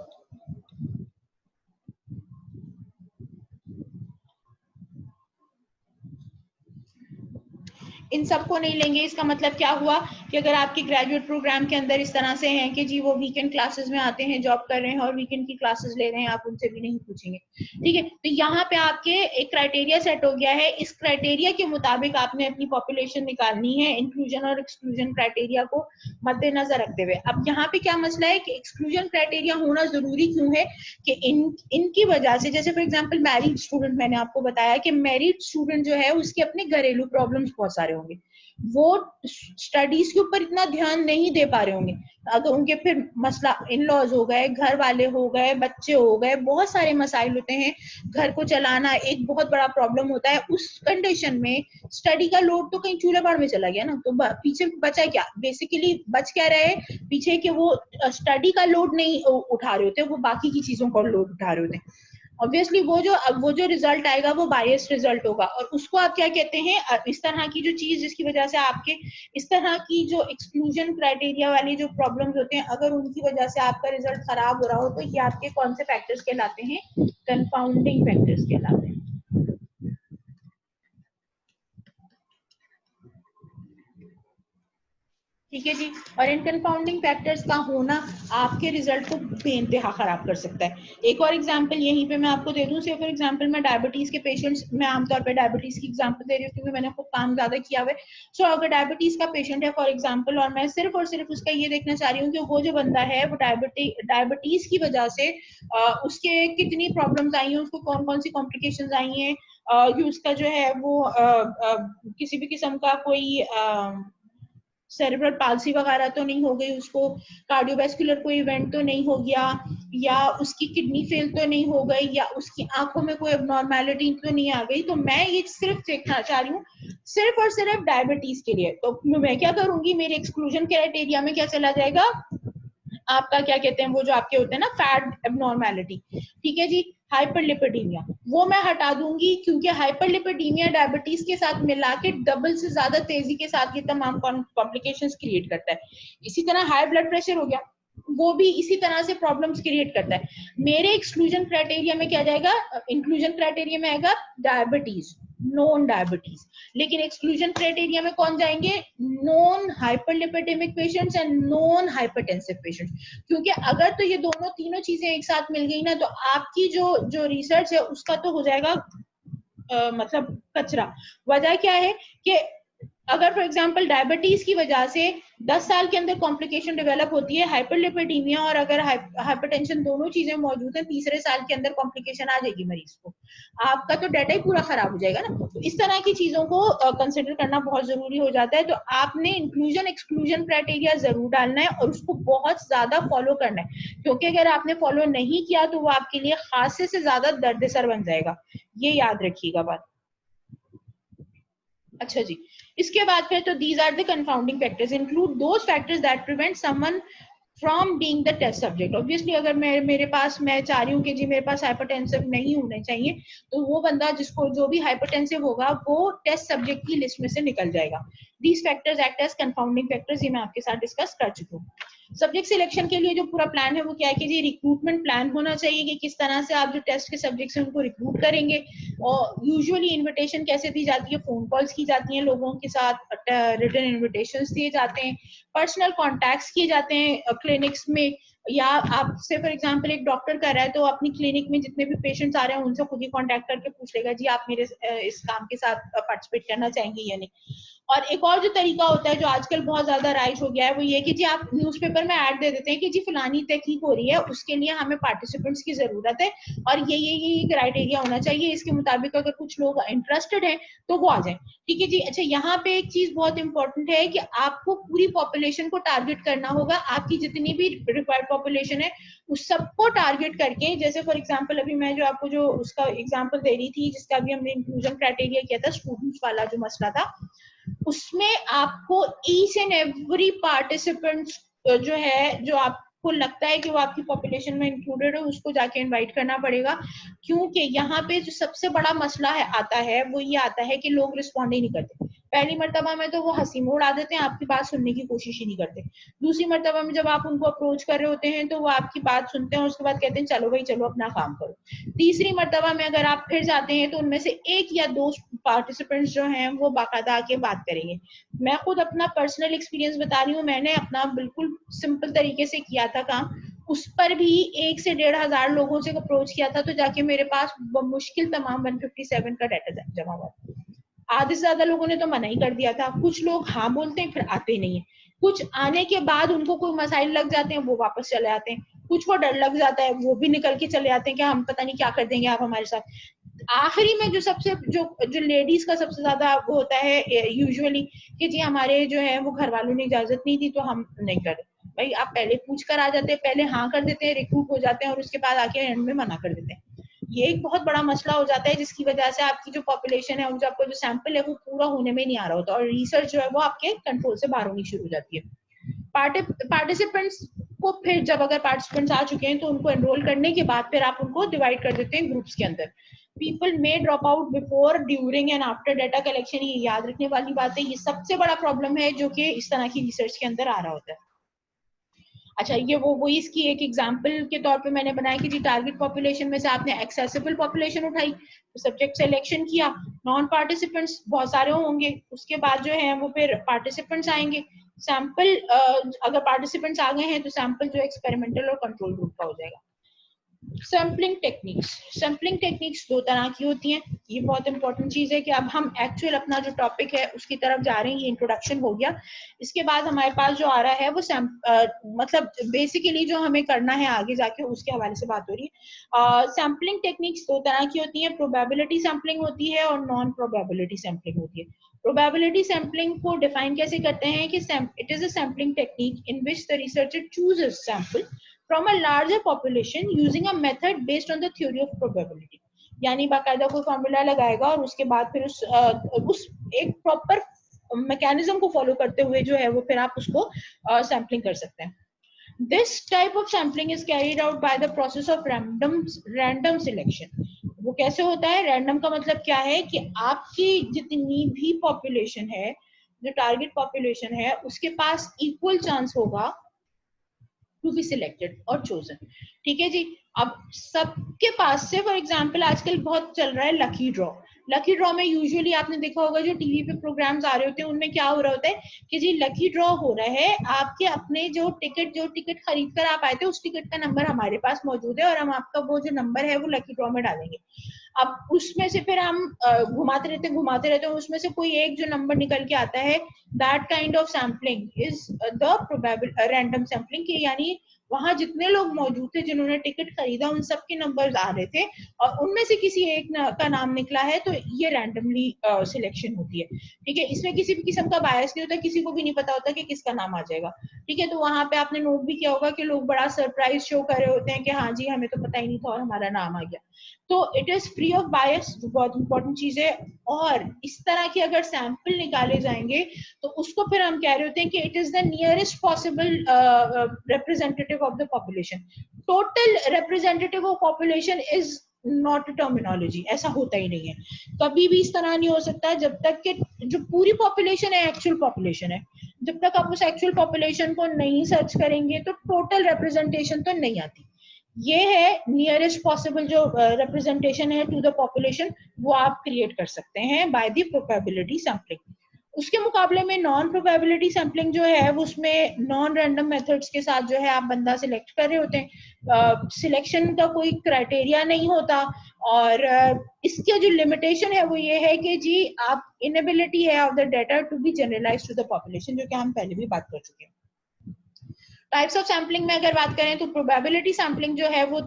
Speaker 1: इन सबको नहीं लेंगे। इसका मतलब क्या हुआ कि अगर आपके ग्रेजुएट प्रोग्राम के अंदर इस तरह से हैं कि जी वो वीकेंड क्लासेस में आते हैं, जॉब कर रहे हैं और वीकेंड की क्लासेस ले रहे हैं, आप उनसे भी नहीं पूछेंगे। ठीक है, तो यहाँ पे आपके एक क्राइटेरिया सेट हो गया है। इस क्राइटेरिया के मुताबिक आपने अपनी पॉपुलेशन निकालनी है, इंक्लूजन और एक्सक्लूजन क्राइटेरिया को मद्देनजर रखते हुए। अब यहाँ पे क्या मसला है कि एक्सक्लूजन क्राइटेरिया होना जरूरी क्यों है कि इनकी वजह से, जैसे फॉर एग्जाम्पल मैरिड स्टूडेंट, मैंने आपको बताया कि मैरिड स्टूडेंट जो है उसके अपने घरेलू प्रॉब्लम्स बहुत सारे होंगे, वो स्टडीज के ऊपर इतना ध्यान नहीं दे पा रहे होंगे। अगर उनके फिर मसला इन लॉज हो गए, घर वाले हो गए, बच्चे हो गए, बहुत सारे मसाइल होते हैं, घर को चलाना एक बहुत बड़ा प्रॉब्लम होता है। उस कंडीशन में स्टडी का लोड तो कहीं चूल्हे बाढ़ में चला गया ना, तो पीछे बचा क्या, बेसिकली बच क्या रहे पीछे कि वो स्टडी का लोड नहीं उठा रहे होते, वो बाकी की चीजों का लोड उठा रहे होते हैं। ऑब्वियसली वो जो रिजल्ट आएगा वो बायस्ड रिजल्ट होगा, और उसको आप क्या कहते हैं, इस तरह की जो चीज जिसकी वजह से आपके इस तरह की जो एक्सक्लूजन क्राइटेरिया वाली जो प्रॉब्लम्स होते हैं, अगर उनकी वजह से आपका रिजल्ट खराब हो रहा हो तो ये आपके कौन से फैक्टर्स कहलाते हैं, कंपाउंडिंग फैक्टर्स कहलाते हैं। ठीक है जी, और इन कंपाउंडिंग फैक्टर्स का होना आपके रिजल्ट को बेइंतहा खराब कर सकता है। एक और एग्जांपल यहीं पे मैं आपको दे दूं, फॉर एग्जांपल मैं डायबिटीज के पेशेंट्स, मैं आमतौर पे डायबिटीज की एग्जांपल दे रही हूँ क्योंकि मैंने खुद काम ज्यादा किया हुआ है। सो अगर डायबिटीज का पेशेंट है फॉर एग्जाम्पल, और मैं सिर्फ और सिर्फ उसका ये देखना चाह रही हूँ कि वो जो बंदा है वो डायबिटीज की वजह से उसके कितनी प्रॉब्लम्स आई हैं, उसको कौन कौन सी कॉम्प्लिकेशंस आई हैं, उसका जो है वो किसी भी किस्म का कोई सेरेब्रल पाल्सी वगैरह तो नहीं हो गई, उसको कार्डियोवैस्कुलर कोई इवेंट तो नहीं हो गया, या उसकी किडनी फेल तो नहीं हो गई, या उसकी आंखों में कोई एबनॉर्मेलिटी तो नहीं आ गई। तो मैं ये सिर्फ देखना चाह रही हूँ सिर्फ और सिर्फ डायबिटीज के लिए, तो मैं क्या करूंगी, मेरे एक्सक्लूजन क्राइटेरिया में क्या चला जाएगा, आपका क्या कहते हैं वो जो आपके होते हैं ना फैट एबनॉर्मेलिटी, ठीक है जी, हाइपरलिपिडीमिया, वो मैं हटा दूंगी क्योंकि हाइपरलिपिडीमिया डायबिटीज के साथ मिला के डबल से ज्यादा तेजी के साथ ये तमाम कॉम्प्लिकेशंस क्रिएट करता है। इसी तरह हाई ब्लड प्रेशर हो गया, वो भी इसी तरह से प्रॉब्लम्स क्रिएट करता है। मेरे एक्सक्लूजन क्राइटेरिया में क्या जाएगा, इंक्लूजन क्राइटेरिया में आएगा डायबिटीज, नॉन डायबिटीज, लेकिन एक्सक्लूजन क्राइटेरिया में कौन जाएंगे, non hyperlipidaemic patients and non hypertensive patients, क्योंकि अगर तो ये दोनों तीनों चीजें एक साथ मिल गई ना तो आपकी जो रिसर्च है उसका तो हो जाएगा मतलब कचरा। वजह क्या है कि अगर फॉर एग्जांपल डायबिटीज की वजह से 10 साल के अंदर कॉम्प्लिकेशन डेवलप होती है हाइपरलिपिडीमिया और अगर हाइपरटेंशन दोनों चीजें मौजूद हैं, तीसरे साल के अंदर कॉम्प्लिकेशन आ जाएगी मरीज को, आपका तो डाटा ही पूरा खराब हो जाएगा ना। तो इस तरह की चीजों को कंसिडर करना बहुत जरूरी हो जाता है। तो आपने इंक्लूजन एक्सक्लूजन क्राइटेरिया जरूर डालना है और उसको बहुत ज्यादा फॉलो करना है, क्योंकि अगर आपने फॉलो नहीं किया तो वो आपके लिए खासे से ज्यादा दर्दसर बन जाएगा, ये याद रखिएगा बात। अच्छा जी, इसके बाद फिर तो these are the confounding factors, include those factors that prevent someone from being the test subject. Obviously अगर मेरे पास मैं चाह रही हूँ कि जी मेरे पास हाइपरटेंसिव नहीं होने चाहिए, तो वो बंदा जिसको जो भी हाइपरटेंसिव होगा वो टेस्ट सब्जेक्ट की लिस्ट में से निकल जाएगा। These factors act as confounding factors, ये मैं आपके साथ डिस्कस कर चुकी हूँ। सब्जेक्ट सिलेक्शन के लिए जो पूरा प्लान है वो क्या है कि जी रिक्रूटमेंट प्लान होना चाहिए कि किस तरह से आप जो टेस्ट के सब्जेक्ट्स हैं उनको रिक्रूट करेंगे। और यूजुअली इनविटेशन कैसे दी जाती है, फोन कॉल्स की जाती हैं लोगों के साथ, रिटन इनविटेशंस दिए जाते हैं, पर्सनल कॉन्टैक्ट्स किए जाते हैं क्लिनिक्स में, या आपसे फॉर एग्जांपल एक डॉक्टर कर रहा है तो अपनी क्लिनिक में जितने भी पेशेंट्स आ रहे हैं उनसे खुद ही कांटेक्ट करके पूछ लेगा जी आप मेरे इस काम के साथ पार्टिसिपेट करना चाहेंगे या नहीं। और एक और जो तरीका होता है जो आजकल बहुत ज्यादा राइज हो गया है वो ये कि जी आप न्यूज़पेपर में ऐड दे देते हैं कि जी फलानी तहकीक हो रही है उसके लिए हमें पार्टिसिपेंट्स की जरूरत है और ये क्राइटेरिया होना चाहिए, इसके मुताबिक अगर कुछ लोग इंटरेस्टेड हैं तो वो आ जाए। ठीक है जी। अच्छा, यहाँ पे एक चीज बहुत इंपॉर्टेंट है कि आपको पूरी पॉपुलेशन को टारगेट करना होगा, आपकी जितनी भी रिक्वायर्ड पॉपुलेशन है उस सबको टारगेट करके, जैसे फॉर एग्जांपल अभी मैं जो आपको जो उसका एग्जांपल दे रही थी जिसका भी हमने इंक्लूजन क्राइटेरिया किया था स्टूडेंट्स वाला जो मसला था, उसमें आपको ईच एंड एवरी पार्टिसिपेंट्स जो है जो आपको लगता है कि वो आपकी पॉपुलेशन में इंक्लूडेड है उसको जाके इनवाइट करना पड़ेगा, क्योंकि यहाँ पे जो सबसे बड़ा मसला है आता है वो ये आता है कि लोग रिस्पॉन्ड ही नहीं करते। पहली मर्तबा में तो वो हंसी में उड़ा देते हैं, आपकी बात सुनने की कोशिश ही नहीं करते। दूसरी मर्तबा में जब आप उनको अप्रोच कर रहे होते हैं तो वो आपकी बात सुनते हैं और उसके बाद कहते हैं चलो भाई चलो अपना काम करो। तीसरी मर्तबा में अगर आप फिर जाते हैं तो उनमें से एक या दो पार्टिसिपेंट्स जो हैं वो बाकायदा आके बात करेंगे। मैं खुद अपना पर्सनल एक्सपीरियंस बता रही हूँ, मैंने अपना बिल्कुल सिंपल तरीके से किया था काम, उस पर भी 1 से 1,500 लोगों से अप्रोच किया था तो जाके मेरे पास मुश्किल तमाम 157 का डाटा जमा हुआ। आधे से ज्यादा लोगों ने तो मना ही कर दिया था, कुछ लोग हाँ बोलते हैं फिर आते ही नहीं है, कुछ आने के बाद उनको कोई मसाइल लग जाते हैं वो वापस चले आते हैं, कुछ को डर लग जाता है वो भी निकल के चले आते हैं कि हम पता नहीं क्या कर देंगे आप हमारे साथ। आखिरी में जो सबसे जो लेडीज का सबसे ज्यादा वो होता है यूजुअली कि जी हमारे जो है वो घर वालों ने इजाजत नहीं दी तो हम नहीं कर। भाई आप पहले पूछ कर आ जाते हैं, पहले हाँ कर देते हैं, रिक्रूट हो जाते हैं और उसके बाद आके एंड में मना कर देते हैं। ये एक बहुत बड़ा मसला हो जाता है जिसकी वजह से आपकी जो पॉपुलेशन है जो आपका जो सैंपल है वो पूरा होने में नहीं आ रहा होता और रिसर्च जो है वो आपके कंट्रोल से बाहर होनी शुरू हो जाती है। पार्टिसिपेंट्स को फिर जब अगर पार्टिसिपेंट्स आ चुके हैं तो उनको एनरोल करने के बाद फिर आप उनको डिवाइड कर देते हैं ग्रुप्स के अंदर। People may drop out before, during and after data collection, ये याद रखने वाली बात है, ये सबसे बड़ा प्रॉब्लम है जो कि इस तरह की रिसर्च के अंदर आ रहा होता है। अच्छा, ये वो इसकी एक एग्जांपल के तौर पे मैंने बनाया कि जी टारगेट पॉपुलेशन में से आपने एक्सेसिबल पॉपुलेशन उठाई, तो सब्जेक्ट सिलेक्शन किया, नॉन पार्टिसिपेंट्स बहुत सारे होंगे, उसके बाद जो है वो फिर पार्टिसिपेंट्स आएंगे, सैंपल अगर पार्टिसिपेंट्स आ गए हैं तो सैंपल जो एक्सपेरिमेंटल और कंट्रोल ग्रुप का हो जाएगा। सैम्पलिंग टेक्निक्स दो तरह की होती हैं, ये बहुत इंपॉर्टेंट चीज है कि अब हम एक्चुअल अपना जो टॉपिक है उसकी तरफ जा रहे हैं, ये इंट्रोडक्शन हो गया। इसके बाद हमारे पास जो आ रहा है वो मतलब बेसिकली जो हमें करना है आगे जाके उसके हवाले से बात हो रही है। सैम्पलिंग टेक्निक्स दो तरह की होती हैं, प्रोबेबिलिटी सैम्पलिंग होती है और नॉन प्रोबेबिलिटी सैम्पलिंग होती है। प्रोबेबिलिटी सैम्पलिंग को डिफाइन कैसे करते हैं कि it is a sampling technique in which the researcher chooses sample from a larger population using a method based on the theory of probability, यानी बाकायदा कोई फॉर्मूला लगाएगा और उसके बाद फिर उस एक प्रॉपर मैकेनिज्म को फॉलो करते हुए जो है वो फिर आप उसको सैम्पलिंग कर सकते हैं। This type of sampling is carried out by the process of random selection. वो कैसे होता है? रैंडम का मतलब क्या है कि आपकी जितनी भी पॉपुलेशन है, जो टारगेट पॉपुलेशन है, उसके पास इक्वल चांस होगा टू बी सिलेक्टेड और चोजन। ठीक है जी। अब सबके पास से, फॉर एग्जांपल आजकल बहुत चल रहा है लकी ड्रॉ। लकी ड्रॉ में यूजुअली आपने देखा होगा जो टीवी पे प्रोग्राम्स आ रहे होते हैं उनमें क्या हो रहा होता है कि जी लकी ड्रॉ हो रहा है, आपके अपने जो टिकट खरीद कर आप आए थे उस टिकट का नंबर हमारे पास मौजूद है और हम आपका वो जो नंबर है वो लकी ड्रॉ में डालेंगे। अब उसमें से फिर हम घुमाते रहते हैं, उसमें से कोई एक जो नंबर निकल के आता है, that kind of sampling is the probable random sampling, यानी वहां जितने लोग मौजूद थे जिन्होंने टिकट खरीदा उन सबके नंबर्स आ रहे थे और उनमें से किसी एक का नाम निकला है, तो ये रैंडमली सिलेक्शन होती है। ठीक है, इसमें किसी भी किस्म का बायस नहीं होता, किसी को भी नहीं पता होता कि किसका नाम आ जाएगा। ठीक है, तो वहां पे आपने नोट भी किया होगा कि लोग बड़ा सरप्राइज शो कर रहे होते हैं कि हाँ जी हमें तो पता ही नहीं था और हमारा नाम आ गया। तो इट इज फ्री ऑफ बायस, जो बहुत इंपॉर्टेंट चीज है। और इस तरह के अगर सैंपल निकाले जाएंगे तो उसको फिर हम कह रहे होते हैं कि it is the nearest possible representative of the population. Total representative of population is not a terminology, ऐसा होता ही नहीं है, कभी भी इस तरह नहीं हो सकता जब तक कि जो पूरी पॉपुलेशन है एक्चुअल पॉपुलेशन है। जब तक आप उस एक्चुअल पॉपुलेशन को नहीं सर्च करेंगे तो टोटल रिप्रेजेंटेशन तो नहीं आती। ये है नियरेस्ट पॉसिबल जो रिप्रेजेंटेशन है टू द पॉपुलेशन, वो आप क्रिएट कर सकते हैं बाय द प्रोबेबिलिटी सैम्पलिंग। उसके मुकाबले में नॉन प्रोबेबिलिटी सैम्पलिंग जो है वो उसमें नॉन रैंडम मेथड्स के साथ जो है आप बंदा सिलेक्ट कर रहे होते हैं, सिलेक्शन का कोई क्राइटेरिया नहीं होता। और इसके जो लिमिटेशन है वो ये है कि जी आप इनेबिलिटी है of the data to be generalise to the population, जो कि हम पहले भी बात कर चुके हैं। टाइप्स ऑफ सैम्पलिंग में अगर बात करें तो प्रोबेबिलिटी सैम्पलिंग जो है वो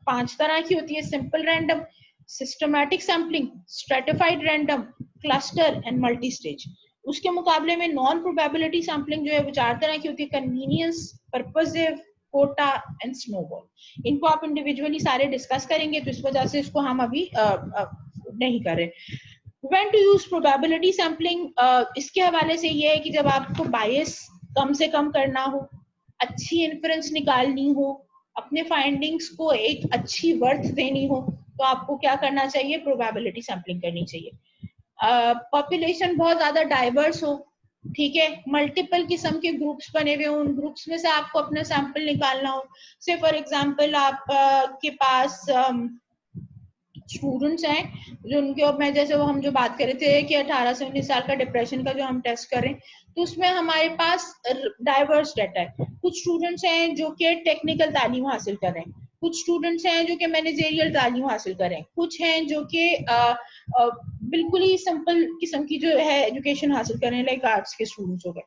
Speaker 1: 5 तरह की होती है: simple random, systematic sampling, stratified random, cluster and multi stage. उसके मुकाबले में नॉन प्रोबेबिलिटी सैम्पलिंग जो है वो 4 तरह की होती है: convenience, purposive, quota and snowball. इनको आप इंडिविजुअली सारे डिस्कस करेंगे तो इस वजह से इसको हम अभी नहीं कर रहे। When to use probability sampling, इसके हवाले से ये है कि जब आपको बायस कम से कम करना हो, अच्छी इन्फ्रेंस निकालनी हो, अपने फाइंडिंग्स को एक अच्छी वर्थ देनी हो, तो आपको क्या करना चाहिए? प्रोबेबिलिटी सैम्पलिंग करनी चाहिए। पॉपुलेशन बहुत ज्यादा डाइवर्स हो, ठीक है, मल्टीपल किस्म के ग्रुप्स बने हुए हो, उन ग्रुप्स में से आपको अपना सैंपल निकालना हो। से फॉर एग्जांपल आप के पास स्टूडेंट्स हैं जो उनके, मैं जैसे वो हम जो बात कर रहे थे कि 18 से 19 साल का डिप्रेशन का जो हम टेस्ट करें, तो उसमें हमारे पास डाइवर्स डाटा है। कुछ स्टूडेंट्स हैं जो कि टेक्निकल तालीम हासिल कर रहे हैं, कुछ स्टूडेंट्स हैं जो कि मैनेजरियल तालीम हासिल कर रहे हैं, कुछ हैं जो कि बिल्कुल ही सिंपल किस्म की जो है एजुकेशन हासिल कर रहे हैं, लाइक आर्ट्स के स्टूडेंट्स हो गए।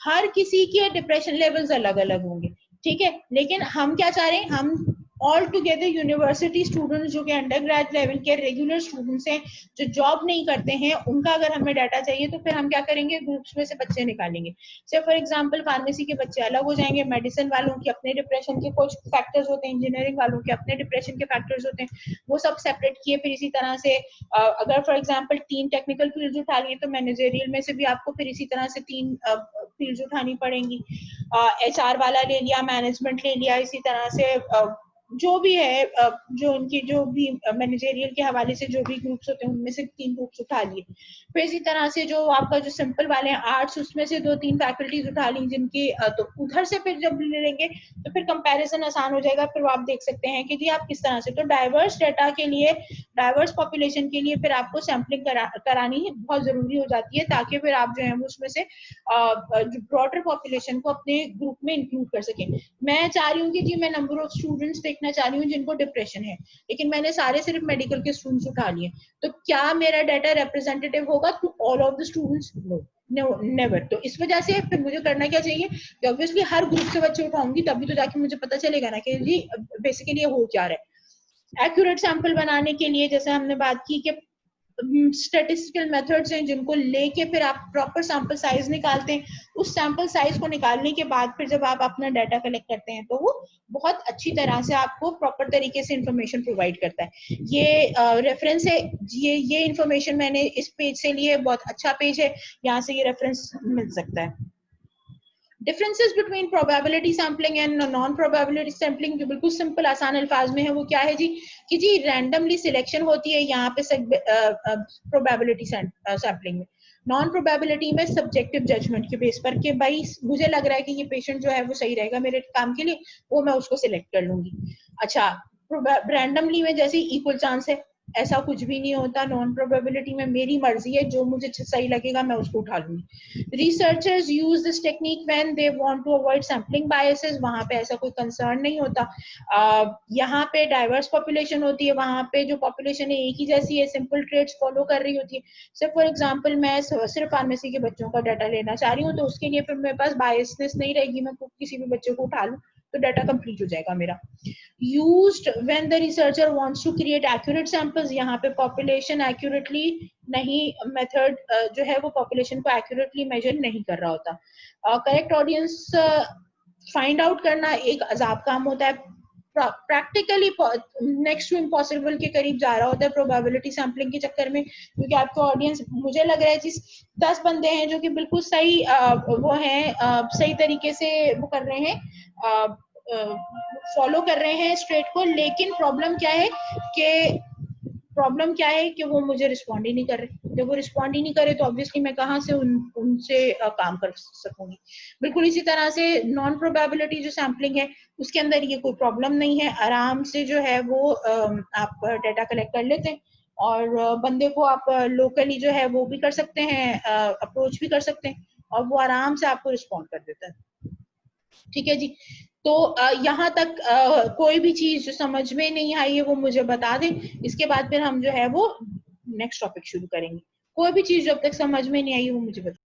Speaker 1: हर किसी के डिप्रेशन लेवल्स अलग अलग होंगे, ठीक है, लेकिन हम क्या चाह रहे हैं? हम ऑल टुगेदर यूनिवर्सिटी स्टूडेंट्स जो कि अंडर ग्रेड लेवल के रेगुलर स्टूडेंट्स हैं जो जॉब नहीं करते हैं, उनका अगर हमें डाटा चाहिए तो फिर हम क्या करेंगे? ग्रुप्स में से बच्चे निकालेंगे। से फॉर एग्जांपल फार्मेसी के बच्चे अलग हो जाएंगे, मेडिसिन वालों के अपने डिप्रेशन के कुछ फैक्टर्स होते हैं, इंजीनियरिंग वालों के अपने डिप्रेशन के फैक्टर्स होते हैं, वो सब सेपरेट किए। फिर इसी तरह से अगर फॉर एग्जांपल 3 टेक्निकल फील्ड्स उठा लिए तो मैनेजरियल में से भी आपको फिर इसी तरह से 3 फील्ड्स उठानी पड़ेंगी। HR वाला ले लिया, मैनेजमेंट ले लिया, इसी तरह से जो भी है जो उनकी जो भी मैनेजरियल के हवाले से जो भी ग्रुप्स होते हैं उनमें से 3 ग्रुप्स उठा लिए। फिर इसी तरह से जो आपका जो सिंपल वाले हैं आर्ट्स, उसमें से 2-3 फैकल्टीज उठा ली जिनकी, तो उधर से फिर जब लेंगे तो फिर कंपैरिजन आसान हो जाएगा। फिर आप देख सकते हैं कि जी आप किस तरह से, तो डाइवर्स डाटा के लिए, डाइवर्स पॉपुलेशन के लिए फिर आपको सैम्पलिंग करानी बहुत जरूरी हो जाती है, ताकि फिर आप जो है उसमें से जो ब्रॉडर पॉपुलेशन को अपने ग्रुप में इंक्लूड कर सकें। मैं चाह रही हूँ कि जी मैं नंबर ऑफ स्टूडेंट्स देखना चाह रही हूँ जिनको डिप्रेशन है, लेकिन मैंने सारे सिर्फ मेडिकल के स्टूडेंट्स उठा लिए, तो क्या मेरा डाटा रिप्रेजेंटेटिव होगा to all of the students? No, never. तो इस वजह से फिर मुझे करना क्या चाहिए कि ऑब्वियसली हर ग्रुप से बच्चे उठाऊंगी, तभी तो जाके मुझे पता चलेगा ना कि जी बेसिकली हो क्या रहा है। एक्यूरेट सैंपल बनाने के लिए जैसे हमने बात की कि स्टैटिस्टिकल मेथड्स हैं जिनको लेके फिर आप प्रॉपर सैंपल साइज निकालते हैं। उस सैंपल साइज को निकालने के बाद फिर जब आप अपना डाटा कलेक्ट करते हैं तो वो बहुत अच्छी तरह से आपको प्रॉपर तरीके से इंफॉर्मेशन प्रोवाइड करता है। ये रेफरेंस है, ये इंफॉर्मेशन मैंने इस पेज से ली है, बहुत अच्छा पेज है, यहाँ से ये रेफरेंस मिल सकता है। Differences between probability sampling and non probability sampling जो बिल्कुल सिंपल आसान अल्फाज में है वो क्या है जी कि जी रैंडमली सिलेक्शन होती है यहाँ पे प्रोबेबिलिटी सैम्पलिंग में। नॉन प्रोबेबिलिटी में सब्जेक्टिव जजमेंट के बेस पर कि भाई मुझे लग रहा है कि ये पेशेंट जो है वो सही रहेगा मेरे काम के लिए, वो मैं उसको सिलेक्ट कर लूंगी। अच्छा, रैंडमली में जैसे इक्वल चांस है, ऐसा कुछ भी नहीं होता। नॉन प्रोबेबिलिटी में मेरी मर्जी है, जो मुझे सही लगेगा मैं उसको उठा लूंगी। Researchers use this technique when they want to avoid sampling biases, वहां पे ऐसा कोई कंसर्न नहीं होता। यहाँ पे डाइवर्स पॉपुलेशन होती है, वहां पे जो पॉपुलेशन है एक ही जैसी है, सिंपल ट्रेड्स फॉलो कर रही होती है। सिर्फ फॉर एग्जांपल मैं सिर्फ फार्मेसी के बच्चों का डाटा लेना चाह रही हूँ, तो उसके लिए फिर मेरे पास बायसनेस नहीं रहेगी, मैं किसी भी बच्चे को उठा लूँ तो डाटा कंप्लीट हो जाएगा मेरा। used when the researcher wants to create accurate samples, यहाँ पे population accurately नहीं, मेथड जो है वो पॉपुलेशन को एक्यूरेटली मेजर नहीं कर रहा होता। करेक्ट ऑडियंस फाइंड आउट करना एक अजाब काम होता है, प्रैक्टिकली नेक्स्ट टू इम्पॉसिबल के करीब जा रहा होता है प्रोबेबिलिटी सैम्पलिंग के चक्कर में, क्योंकि आपका ऑडियंस मुझे लग रहा है जिस 10 बंदे हैं जो कि बिल्कुल सही वो हैं, सही तरीके से वो कर रहे हैं, फॉलो कर रहे हैं स्ट्रेट को, लेकिन प्रॉब्लम क्या है कि वो मुझे रिस्पॉन्ड ही नहीं कर रहे। जब वो रिस्पॉन्ड ही नहीं करे तो ऑब्वियसली मैं कहाँ से उनसे काम कर सकूंगी। बिल्कुल इसी तरह से नॉन प्रोबेबिलिटी जो सैम्पलिंग है उसके अंदर ये कोई प्रॉब्लम नहीं है, आराम से जो है वो आप डाटा कलेक्ट कर लेते हैं और बंदे को आप लोकली जो है वो भी कर सकते हैं, अप्रोच भी कर सकते हैं और वो आराम से आपको रिस्पॉन्ड कर देता है। ठीक है जी, तो यहाँ तक कोई भी चीज जो समझ में नहीं आई है वो मुझे बता दें, इसके बाद फिर हम जो है वो नेक्स्ट टॉपिक शुरू करेंगे। कोई भी चीज जब तक समझ में नहीं आई वो मुझे बता